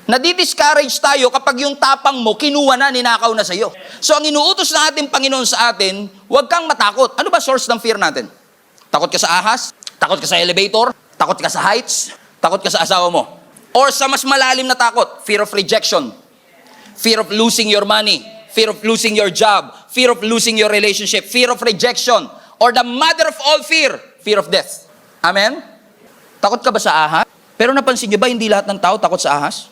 Nadi-discourage tayo kapag yung tapang mo, kinuha na, ninakaw na sa'yo. So ang inuutos ng ating Panginoon sa atin, huwag kang matakot. Ano ba source ng fear natin? Takot ka sa ahas? Takot ka sa elevator? Takot ka sa heights? Takot ka sa asawa mo? Or sa mas malalim na takot, fear of rejection, fear of losing your money, fear of losing your job, fear of losing your relationship, fear of rejection, or the mother of all fear, fear of death. Amen? Takot ka ba sa ahas? Pero napansin niyo ba, hindi lahat ng tao takot sa ahas?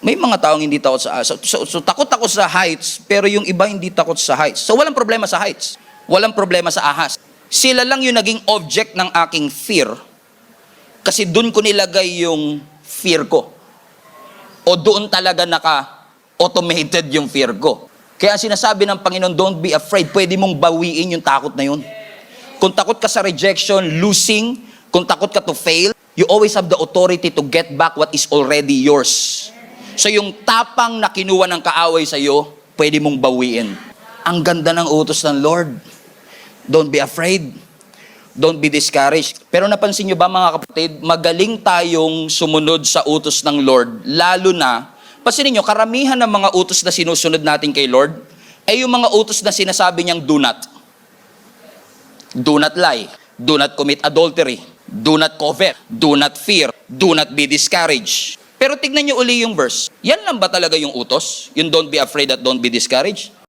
May mga taong hindi takot sa ahas. So takot ako sa heights, pero yung iba hindi takot sa heights. So walang problema sa heights. Walang problema sa ahas. Sila lang yung naging object ng aking fear kasi doon ko nilagay yung fear ko. O doon talaga naka-automated yung fear ko. Kaya sinasabi ng Panginoon, don't be afraid. Pwede mong bawiin yung takot na yun. Kung takot ka sa rejection, losing, kung takot ka to fail, you always have the authority to get back what is already yours. So yung tapang na kinuha ng kaaway sa'yo, pwede mong bawiin. Ang ganda ng utos ng Lord. Don't be afraid. Don't be discouraged. Pero napansin nyo ba mga kapatid, magaling tayong sumunod sa utos ng Lord, lalo na, pansinin nyo, karamihan ng mga utos na sinusunod natin kay Lord, ay yung mga utos na sinasabi niyang do not. Do not lie. Do not commit adultery. Do not covet. Do not fear. Do not be discouraged. Pero tignan nyo uli yung verse. Yan lang ba talaga yung utos? Yung don't be afraid at don't be discouraged?